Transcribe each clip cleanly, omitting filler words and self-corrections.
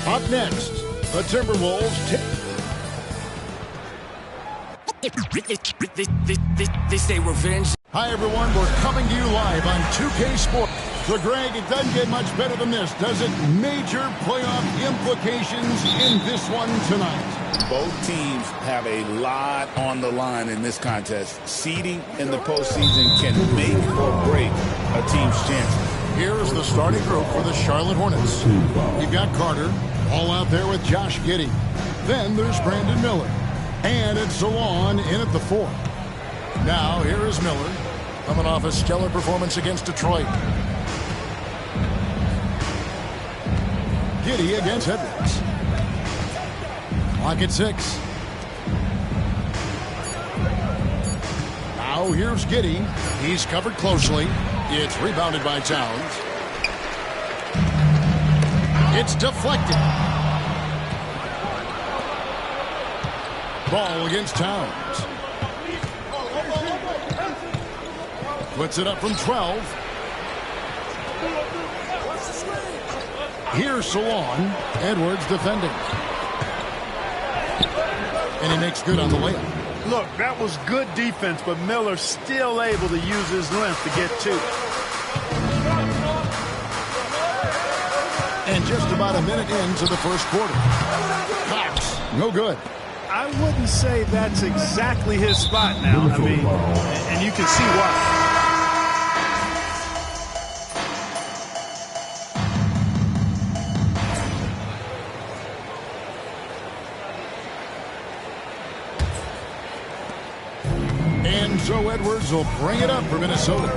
Up next, the Timberwolves They say revenge. Hi, everyone. We're coming to you live on 2K Sports. So, Greg, it doesn't get much better than this, does it? Major playoff implications in this one tonight. Both teams have a lot on the line in this contest. Seeding in the postseason can make or break a team's chances. Here's the starting group for the Charlotte Hornets. You've got Carter, all out there with Josh Giddey. Then there's Brandon Miller. And it's Salon in at the 4. Now, here is Miller, coming off a stellar performance against Detroit. Giddey against Edwards. Clock at 6. Now, here's Giddey. He's covered closely. It's rebounded by Towns. It's deflected. Ball against Towns. Puts it up from 12. Here's Salon. Edwards defending. And he makes good on the layup. Look, that was good defense, but Miller still able to use his length to get 2. And just about a minute into the first quarter. Cox, no good. I wouldn't say that's exactly his spot now. I mean, and you can see why. And so Edwards will bring it up for Minnesota.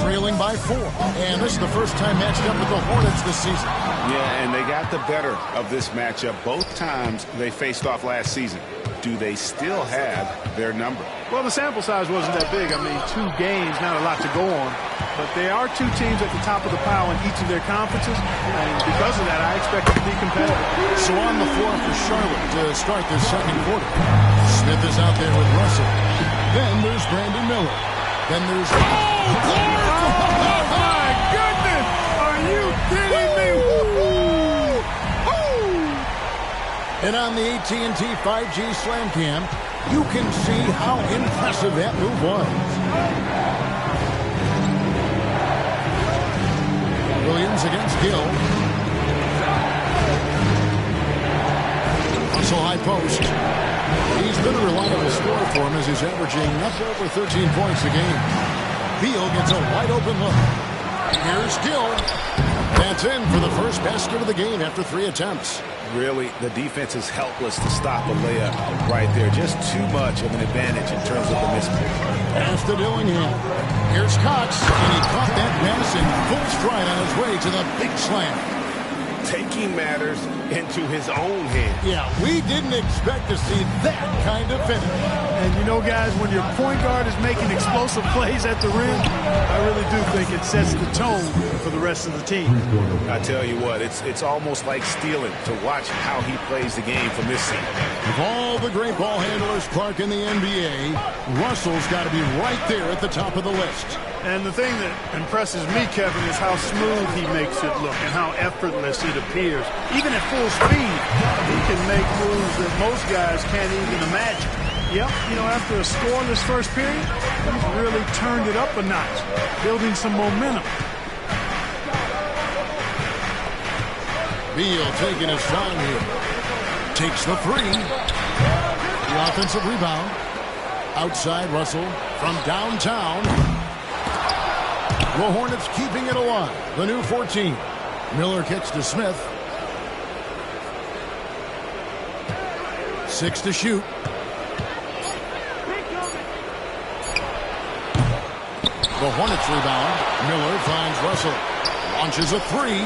Trailing by 4. And this is the first time matched up with the Hornets this season. Yeah, and they got the better of this matchup both times they faced off last season. Do they still have their number? Well, the sample size wasn't that big. I mean, 2 games, not a lot to go on. But they are 2 teams at the top of the pile in each of their conferences. And because of that, I expect them to be competitive. So on the floor for Charlotte to start this second quarter. Smith is out there with Russell. Then there's Brandon Miller. Then there's... Oh, my goodness! Are you kidding me? And on the AT&T 5G Slam Cam, you can see how impressive that move was. Williams against Gill. Russell high post. He's been a reliable scorer for him as he's averaging up over 13 points a game. Beal gets a wide open look. Here's Gill. That's in for the first basket of the game after 3 attempts. Really, the defense is helpless to stop a layup right there. Just too much of an advantage in terms of the mismatch. Pass to Dillingham. Here's Cox, and he caught that pass in full stride on his way to the big slam. Taking matters into his own hands. Yeah, we didn't expect to see that kind of finish. And you know, guys, when your point guard is making explosive plays at the rim, I really do think it sets the tone for the rest of the team. I tell you what, it's almost like stealing to watch how he plays the game from this seat. Of all the great ball handlers, Clark, in the NBA, Russell's got to be right there at the top of the list. And the thing that impresses me, Kevin, is how smooth he makes it look and how effortless it appears. Even at full speed, he can make moves that most guys can't even imagine. Yep, you know, after a scoreless first period, he's really turned it up a notch, building some momentum. Beal taking his time here. Takes the 3. The offensive rebound. Outside Russell from downtown. The Hornets keeping it alive. The new 14. Miller kicks to Smith. 6 to shoot. The Hornets rebound. Miller finds Russell. Launches a three.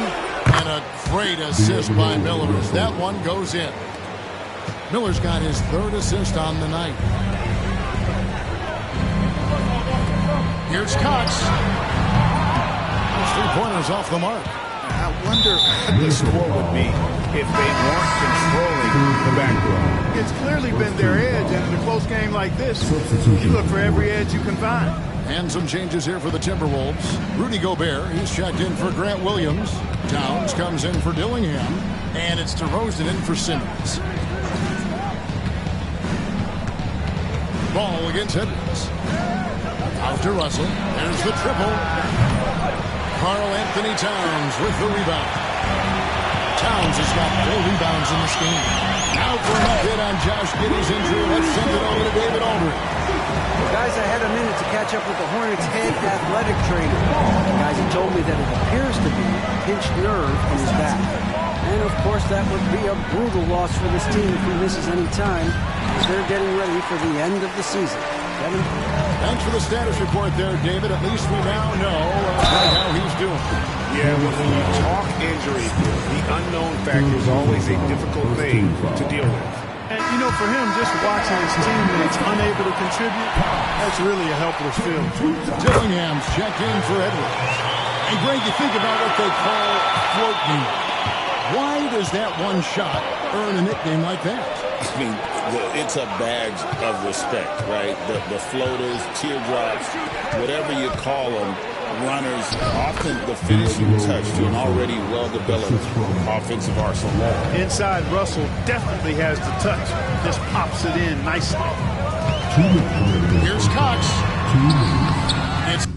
And a great assist by Miller as that one goes in. Miller's got his third assist on the night. Here's Cox. Those three-pointers off the mark. I wonder what the score would be if they weren't controlling the backcourt. It's clearly been their edge, and in a close game like this, you look for every edge you can find. And some changes here for the Timberwolves. Rudy Gobert, he's checked in for Grant Williams. Towns comes in for Dillingham. And it's DeRozan in for Simmons. Ball against Edwards. Out to Russell. There's the triple. Karl Anthony Towns with the rebound. Towns has got 4 rebounds in this game. Now for an update on Josh Giddey's injury. Let's send it over to David Aldridge. Guys, I had a minute to catch up with the Hornets' head athletic trainer. Guys, he told me that it appears to be a pinched nerve in his back. And, of course, that would be a brutal loss for this team if he misses any time, as they're getting ready for the end of the season. Kevin? Thanks for the status report there, David. At least we now know how he's doing. Yeah, when you talk injury, the unknown factor is always a difficult thing to deal with. And, you know, for him, just watching his teammates unable to contribute, that's really a helpless feeling. Dillingham's checked in for Edwards. And, Greg, you think about what they call float game. Why does that one shot earn a nickname like that? I mean, it's a badge of respect, right? The floaters, teardrops, whatever you call them, runners, often the finishing touch to an already well-developed offensive arsenal. Inside, Russell definitely has the touch. Just pops it in nicely. Here's Cox. It's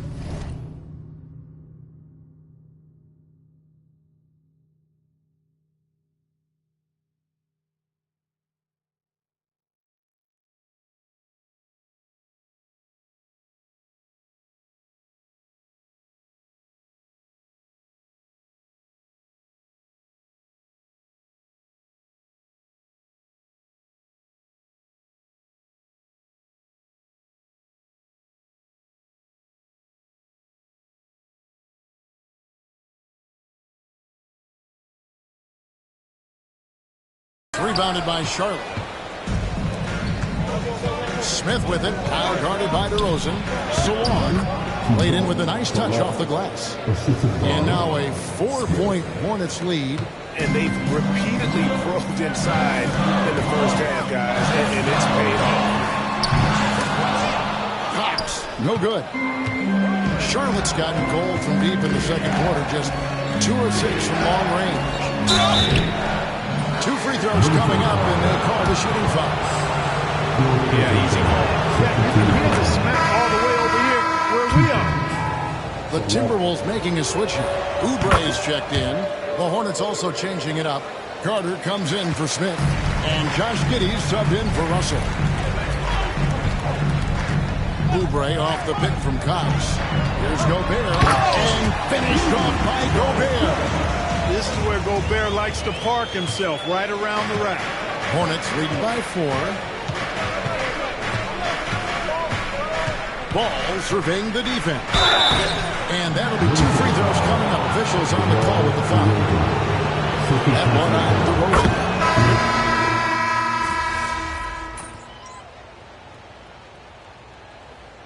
rebounded by Charlotte. Smith with it, power guarded by DeRozan. Salon laid in with a nice touch off the glass. And now a 4-point Hornets lead. And they've repeatedly probed inside in the first half, guys, and it's paid off. Cox, no good. Charlotte's gotten cold from deep in the second quarter, just 2 of 6 from long range. 2 free throws coming up, and they call the shooting foul. Yeah, easy call. Yeah, here's a smack all the way over here where we are. The Timberwolves making a switch here. Oubre's checked in. The Hornets also changing it up. Carter comes in for Smith. And Josh Giddey's subbed in for Russell. Oubre off the pick from Cox. Here's Gobert. And finished off by Gobert. This is where Gobert likes to park himself, right around the rack. Hornets leading by 4. Ball surveying the defense. And that'll be 2 free throws coming up. Officials on the call with the foul. That one on DeRozan.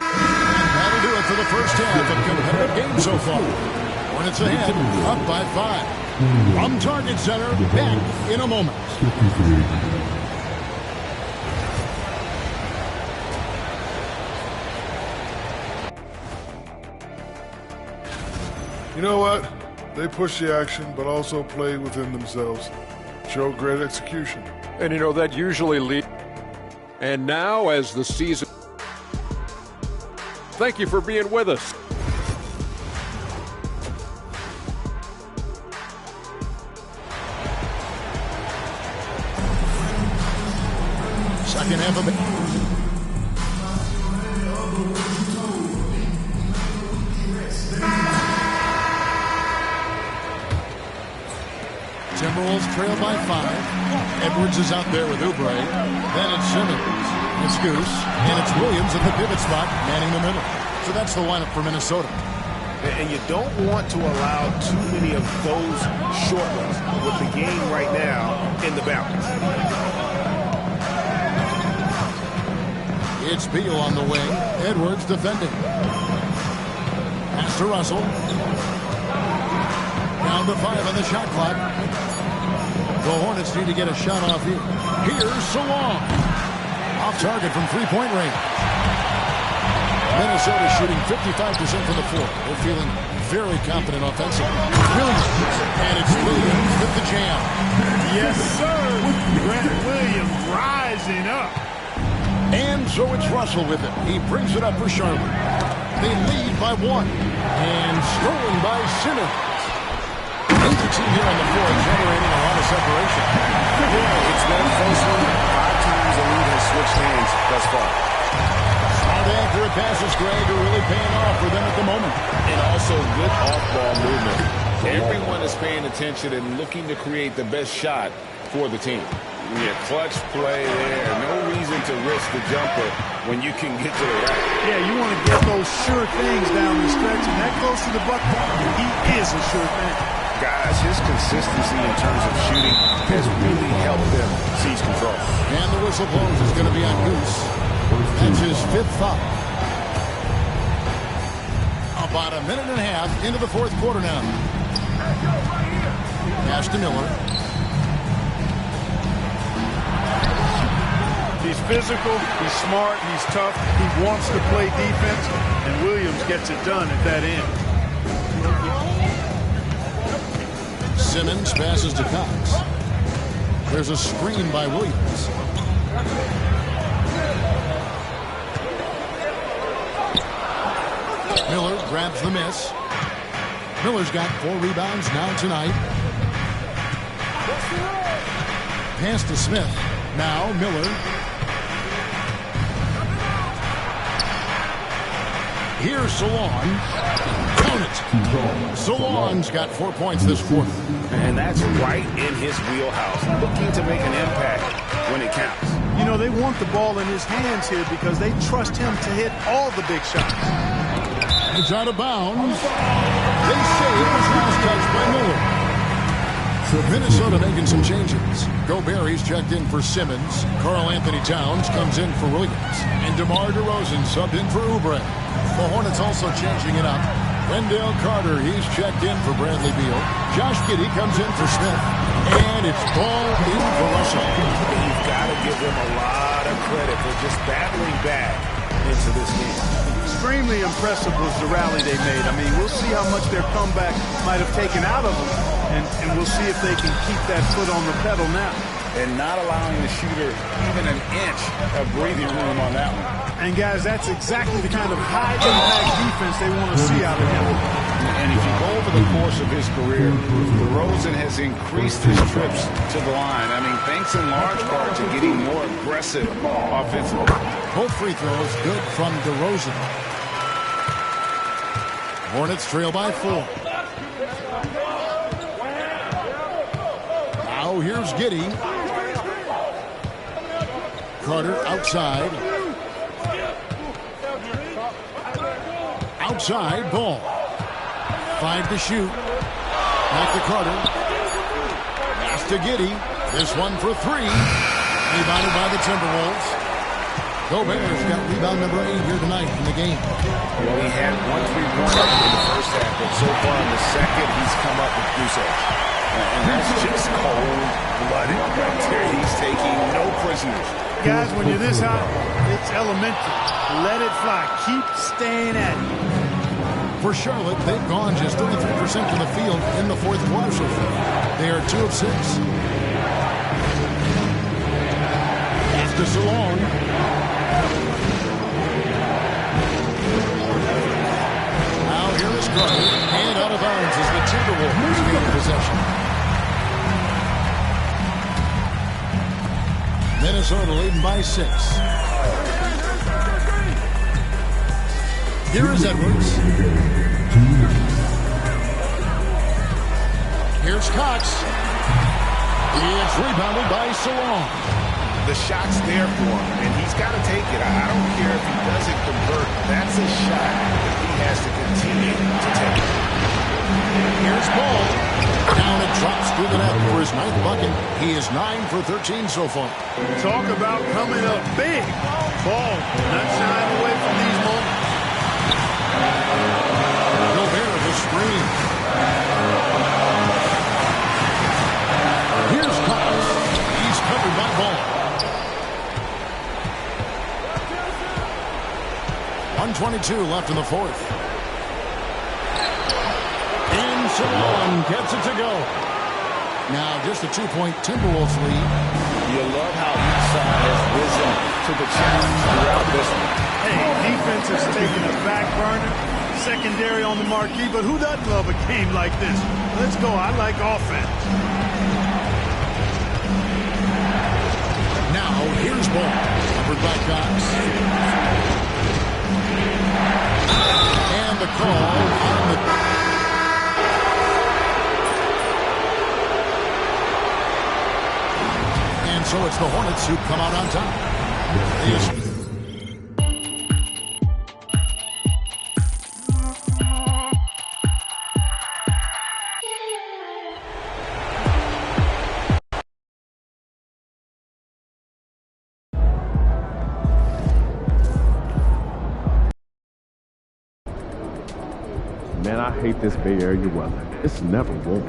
And that'll do it for the first half of competitive game so far. Hornets ahead, up by 5. From Target Center, back in a moment. You know what? They push the action, but also play within themselves. Show great execution. And you know, that usually leads. And now, as the season. Thank you for being with us. Second half of it. Timberwolves trail by 5. Edwards is out there with Oubre. Then it's Simmons. It's Goose. And it's Williams at the pivot spot, manning the middle. So that's the lineup for Minnesota. And you don't want to allow too many of those short ones with the game right now in the balance. It's Beal on the wing. Edwards defending. Pass to Russell. Down to 5 on the shot clock. The Hornets need to get a shot off here. Here's Salon. Off target from three-point range. Minnesota shooting 55% from the floor. They're feeling very confident offensively. Williams. And it's Williams with the jam. Yes, sir. Grant Williams rising up. And so it's Russell with it. He brings it up for Charlotte. They lead by 1. And stolen by Simmons. The team here on the floor generating a lot of separation. Yeah, it's their first one. 5 times the lead has switched hands thus far. Smart accurate passes, Greg, are really paying off for them at the moment. And also good off-ball movement. Everyone is paying attention and looking to create the best shot for the team. Yeah, clutch play there. No reason to risk the jumper when you can get to the rack. Yeah, you want to get those sure things down the stretch, and that goes to the bucket. He is a sure thing. Guys, his consistency in terms of shooting has really helped them seize control. And the whistle blows is going to be on Goose. That's his 5th foul. About a minute and a half into the 4th quarter now. Pass to Miller. He's physical, he's smart, he's tough, he wants to play defense, and Williams gets it done at that end. Simmons passes to Cox. There's a screen by Williams. Miller grabs the miss. Miller's got 4 rebounds now tonight. Pass to Smith. Now Miller. Here's Salon. Count it. Salon's got 4 points this quarter. And that's right in his wheelhouse. Looking to make an impact when it counts. You know, they want the ball in his hands here because they trust him to hit all the big shots. It's out of bounds. They say it was last touched by Miller. Minnesota making some changes. Gobert's checked in for Simmons. Karl Anthony Towns comes in for Williams. And DeMar DeRozan subbed in for Oubre. The Hornets also changing it up. Wendell Carter, he's checked in for Bradley Beal. Josh Giddey comes in for Smith. And it's ball in for Russell. You've got to give them a lot of credit for just battling back into this game. Extremely impressive was the rally they made. I mean, we'll see how much their comeback might have taken out of them, and we'll see if they can keep that foot on the pedal now. And not allowing the shooter even an inch of breathing room on that one. And, guys, that's exactly the kind of high-impact defense they want to see out of him. And if you go over the course of his career, DeRozan has increased his trips to the line. I mean, thanks in large part to getting more aggressive offensively. Both free throws good from DeRozan. Hornets trail by 4. Now here's Giddey. Carter outside. Outside, ball. 5 to shoot. Back to Carter. Pass to Giddey. This one for 3. Rebounded by the Timberwolves. Gobert's got rebound number 8 here tonight in the game. Well, he had 1 3-pointer in the first half, but so far in the second, he's come up with 2 saves. And that's just cold-blooded right there. He's taking no prisoners. Guys, when you're this hot, it's elementary. Let it fly. Keep staying at it. For Charlotte, they've gone just 33% from the field in the 4th quarter so far. They are 2 of 6. Pass to Salon. Now here is Carter. And out of bounds as the Timberwolves gain possession. Minnesota leading by 6. Here is Edwards. Here's Cox. It's rebounded by Salon. The shot's there for him, and he's got to take it. I don't care if he doesn't convert. That's a shot ball. Down it drops through the net for his 9th bucket. He is 9 for 13 so far. Talk about coming up big. Ball not shying away from these moments. Gobert the screen. Here's Cox. He's covered by Ball. 1:22 left in the fourth. And Salon gets it to go. Now just a 2-point Timberwolves lead. You love how each side has risen to the challenge throughout this one. Hey, defense is taking a back burner. Secondary on the marquee, but who doesn't love a game like this? Let's go. I like offense. Now here's Ball. Covered by Cox. And the call on the... And so it's the Hornets who come out on top. Man, I hate this Bay Area weather. It's never warm.